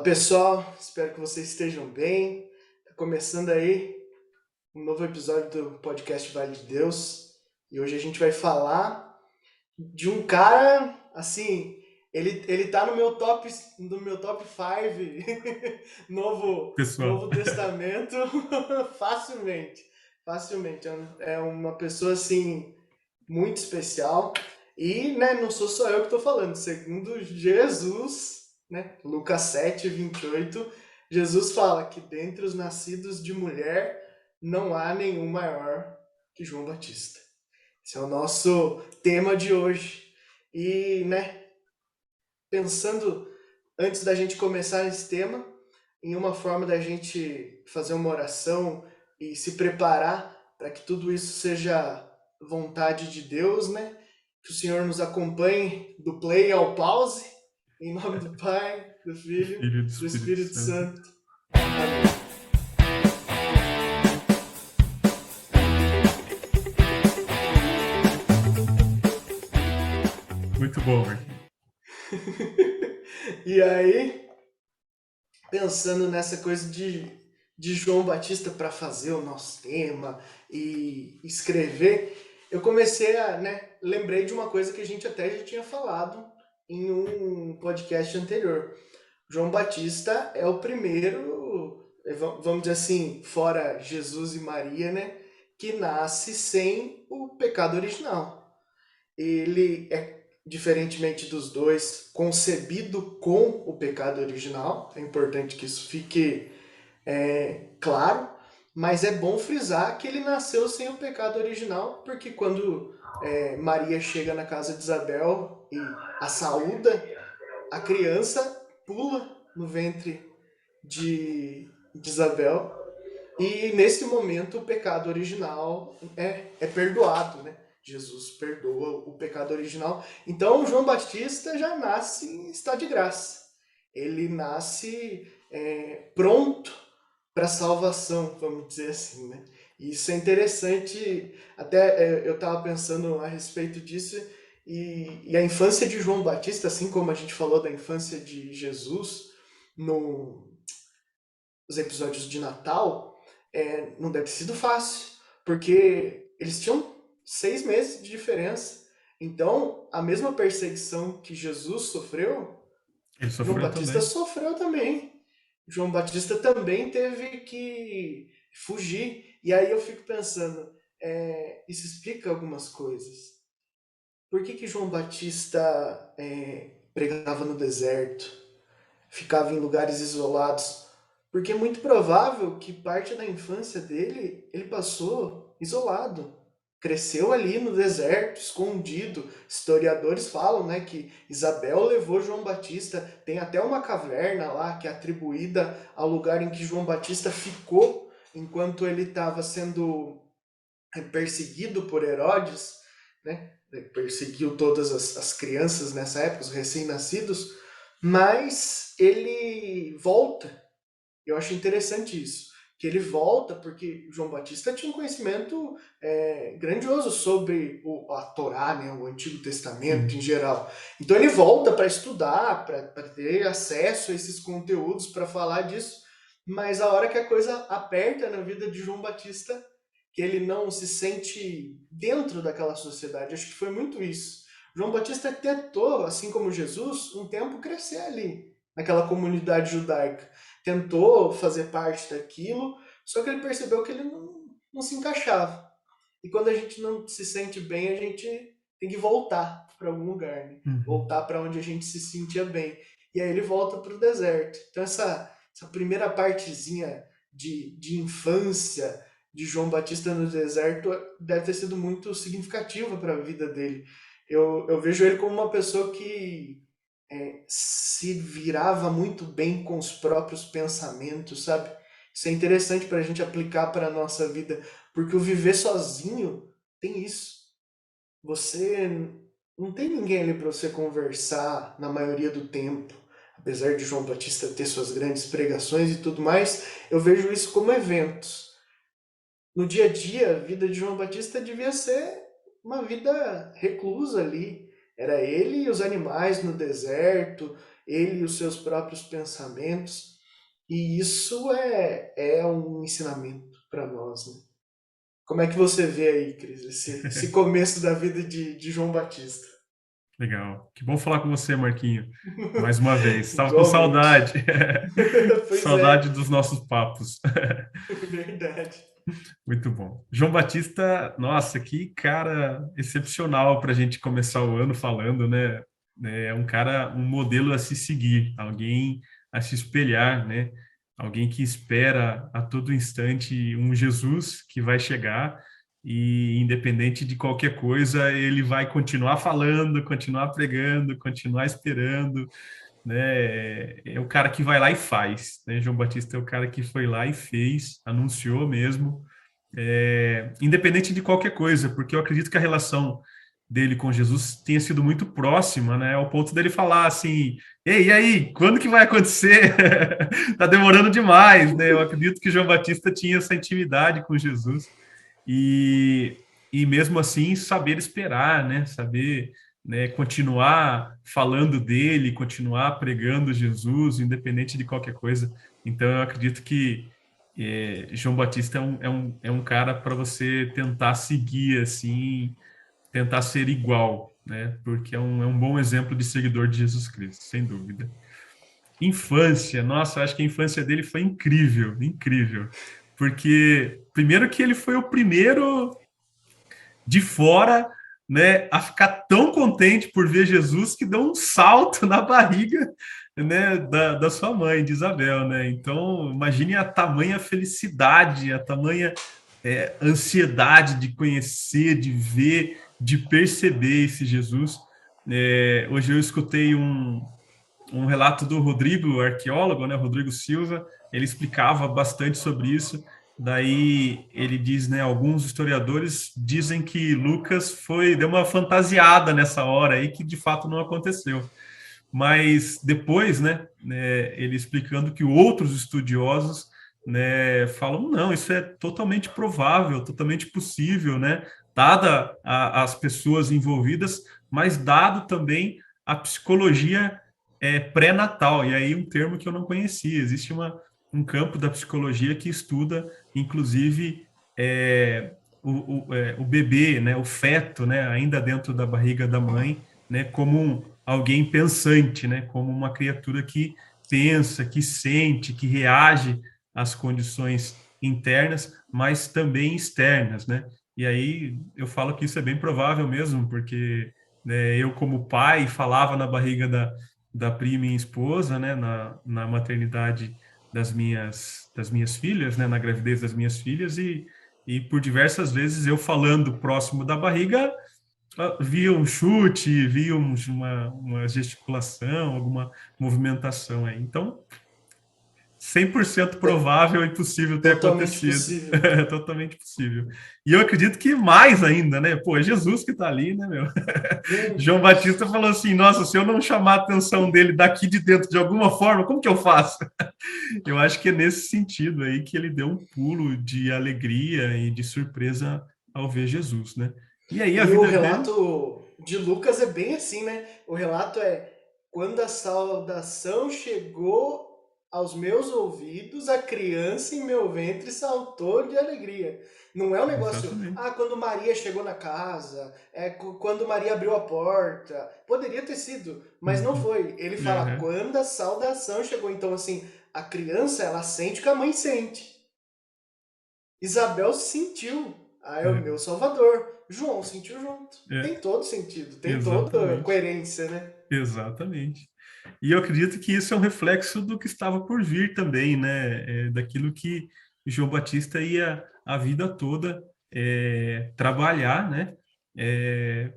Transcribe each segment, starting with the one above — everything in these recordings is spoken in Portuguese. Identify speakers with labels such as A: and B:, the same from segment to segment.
A: Pessoal, espero que vocês estejam bem. Tá começando aí um novo episódio do podcast Vale de Deus. E hoje a gente vai falar de um cara, assim, ele tá no meu top 5
B: Pessoal.
A: Novo Testamento facilmente. Facilmente. É uma pessoa assim muito especial. E, né, não sou só eu que estou falando. Segundo Jesus, né, Lucas 7:28, Jesus fala que dentre os nascidos de mulher não há nenhum maior que João Batista. Esse é o nosso tema de hoje. E, né, pensando, antes da gente começar esse tema, em uma forma da gente fazer uma oração e se preparar para que tudo isso seja vontade de Deus, né? Que o Senhor nos acompanhe do play ao pause, em nome do Pai, do
B: Do
A: Filho,
B: Filho e do
A: do
B: Espírito
A: Espírito
B: Santo.
A: Santo. Amém.
B: Muito bom, Marquinhos.
A: E aí, pensando nessa coisa de João Batista para fazer o nosso tema e escrever, eu comecei a, né, lembrei de uma coisa que a gente até já tinha falado em um podcast anterior. João Batista é o primeiro, vamos dizer assim, fora Jesus e Maria, né, que nasce sem o pecado original. Ele é, diferentemente dos dois, concebido com o pecado original. É importante que isso fique claro, mas é bom frisar que ele nasceu sem o pecado original, porque quando Maria chega na casa de Isabel e a saúda, a criança pula no ventre de Isabel, e nesse momento o pecado original é perdoado, né? Jesus perdoa o pecado original. Então João Batista já nasce em estado de graça. Ele nasce pronto para salvação, vamos dizer assim, né? E isso é interessante. Até eu estava pensando a respeito disso, e a infância de João Batista, assim como a gente falou da infância de Jesus nos episódios de Natal, não deve ter sido fácil, porque eles tinham 6 meses de diferença. Então, a mesma perseguição que Jesus sofreu,
B: Ele
A: João
B: sofreu
A: Batista
B: também.
A: sofreu também. João Batista também teve que fugir. E aí eu fico pensando, isso explica algumas coisas. Por que João Batista pregava no deserto, ficava em lugares isolados? Porque é muito provável que parte da infância dele ele passou isolado. Cresceu ali no deserto, escondido. Historiadores falam, né, que Isabel levou João Batista. Tem até uma caverna lá que é atribuída ao lugar em que João Batista ficou enquanto ele estava sendo perseguido por Herodes, né? Perseguiu todas as crianças nessa época, os recém-nascidos, mas ele volta. Eu acho interessante isso, que ele volta porque João Batista tinha um conhecimento grandioso sobre a Torá, né, o Antigo Testamento em
B: Sim.
A: geral. Então ele volta para estudar, para ter acesso a esses conteúdos, para falar disso, mas a hora que a coisa aperta na vida de João Batista, que ele não se sente dentro daquela sociedade, acho que foi muito isso. João Batista tentou, assim como Jesus, um tempo crescer ali, naquela comunidade judaica, tentou fazer parte daquilo, só que ele percebeu que ele não se encaixava. E quando a gente não se sente bem, a gente tem que voltar para algum lugar, né?
B: Uhum.
A: Voltar para onde a gente se sentia bem. E aí ele volta para o deserto. Então essa primeira partezinha de infância de João Batista no deserto deve ter sido muito significativa para a vida dele. Eu vejo ele como uma pessoa que se virava muito bem com os próprios pensamentos, sabe? Isso é interessante para a gente aplicar para a nossa vida, porque o viver sozinho tem isso. Você não tem ninguém ali para você conversar na maioria do tempo. Apesar de João Batista ter suas grandes pregações e tudo mais, eu vejo isso como eventos. No dia a dia, a vida de João Batista devia ser uma vida reclusa ali. Era ele e os animais no deserto, ele e os seus próprios pensamentos. E isso é um ensinamento para nós, né? Como é que você vê aí, Cris, esse começo da vida de João Batista?
B: Legal. Que bom falar com você, Marquinho. Mais uma vez. Estava com
A: Igualmente.
B: saudade.
A: Pois é,
B: Saudade dos nossos papos.
A: verdade.
B: Muito bom. João Batista, nossa, que cara excepcional para a gente começar o ano falando, né? É um cara, um modelo a se seguir, alguém a se espelhar, né? Alguém que espera a todo instante um Jesus que vai chegar e, independente de qualquer coisa, ele vai continuar falando, continuar pregando, continuar esperando, né? É o cara que vai lá e faz, né? João Batista é o cara que foi lá e fez, anunciou mesmo, independente de qualquer coisa, porque eu acredito que a relação dele com Jesus tenha sido muito próxima, né? Ao ponto dele falar assim: "Ei, e aí, quando que vai acontecer? Tá demorando demais", né? Eu acredito que João Batista tinha essa intimidade com Jesus e, e mesmo assim saber esperar, né? Saber, né, continuar falando dele, continuar pregando Jesus, independente de qualquer coisa. Então, eu acredito que João Batista é um cara para você tentar seguir, assim, tentar ser igual, né? Porque é um bom exemplo de seguidor de Jesus Cristo, sem dúvida. Infância, nossa, eu acho que a infância dele foi incrível, incrível. Porque, primeiro que ele foi o primeiro de fora, né, a ficar tão contente por ver Jesus que deu um salto na barriga, né, da sua mãe, de Isabel, né? Então, imagine a tamanha felicidade, a tamanha ansiedade de conhecer, de ver, de perceber esse Jesus. Hoje eu escutei um relato do Rodrigo, arqueólogo, né, Rodrigo Silva, ele explicava bastante sobre isso. Daí ele diz, né, alguns historiadores dizem que Lucas deu uma fantasiada nessa hora aí que de fato não aconteceu. Mas depois, né, ele explicando que outros estudiosos, né, falam não, isso é totalmente provável, totalmente possível, né, dada as pessoas envolvidas, mas dado também a psicologia pré-natal, e aí um termo que eu não conhecia, existe um campo da psicologia que estuda, inclusive, o bebê, né, o feto, né, ainda dentro da barriga da mãe, né, como alguém pensante, né, como uma criatura que pensa, que sente, que reage às condições internas, mas também externas, né? E aí eu falo que isso é bem provável mesmo, porque, né, eu como pai falava na barriga da prima minha esposa, né, na maternidade das minhas filhas, né, na gravidez das minhas filhas, e por diversas vezes eu falando próximo da barriga, via um chute, via uma gesticulação, alguma movimentação aí. Então, 100%
A: É
B: provável e possível ter
A: totalmente
B: acontecido.
A: possível.
B: É totalmente possível. E eu acredito que mais ainda, né? Pô, é Jesus que está ali, né, meu?
A: Meu
B: João
A: Deus.
B: Batista falou assim: nossa, se eu não chamar a atenção dele daqui de dentro de alguma forma, como que eu faço? Eu acho que é nesse sentido aí que ele deu um pulo de alegria e de surpresa ao ver Jesus, né? E aí a
A: E o
B: vida dele.
A: relato de Lucas é bem assim, né? O relato é: quando a saudação chegou aos meus ouvidos, a criança em meu ventre saltou de alegria. Não é um negócio,
B: Exatamente.
A: quando Maria chegou na casa, quando Maria abriu a porta. Poderia ter sido, mas não
B: Uhum.
A: foi. Ele fala,
B: Uhum.
A: quando a saudação chegou. Então, assim, a criança, ela sente o que a mãe sente. Isabel sentiu. Ah, é o
B: É,
A: meu salvador. João sentiu junto.
B: é,
A: Tem todo sentido, tem toda
B: exatamente.
A: coerência, né?
B: Exatamente. E eu acredito que isso é um reflexo do que estava por vir também, né? Daquilo que João Batista ia a vida toda trabalhar, né?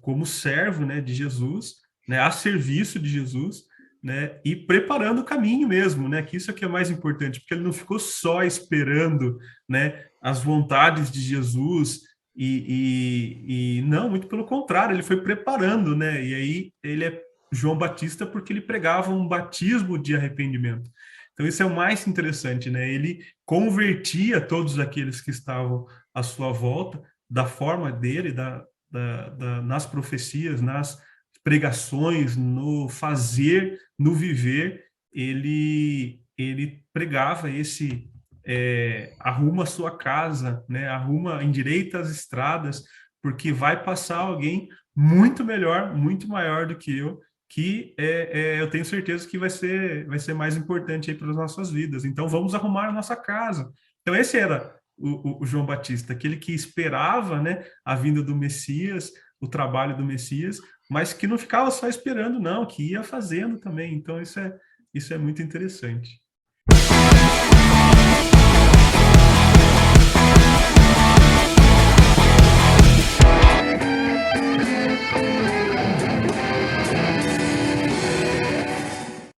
B: Como servo, né, de Jesus, né? A serviço de Jesus, né? E preparando o caminho mesmo, né? Que isso é que é mais importante, porque ele não ficou só esperando, né? As vontades de Jesus e não, muito pelo contrário, ele foi preparando, né? E aí ele João Batista porque ele pregava um batismo de arrependimento. Então isso é o mais interessante, né? Ele convertia todos aqueles que estavam à sua volta da forma dele, nas profecias, nas pregações, no fazer, no viver, ele pregava esse arruma a sua casa, né? Arruma, endireita as estradas, porque vai passar alguém muito melhor, muito maior do que eu, que eu tenho certeza que vai ser mais importante aí para as nossas vidas. Então, vamos arrumar a nossa casa. Então, esse era o João Batista, aquele que esperava, né, a vinda do Messias, o trabalho do Messias, mas que não ficava só esperando, não, que ia fazendo também. Então, isso é muito interessante.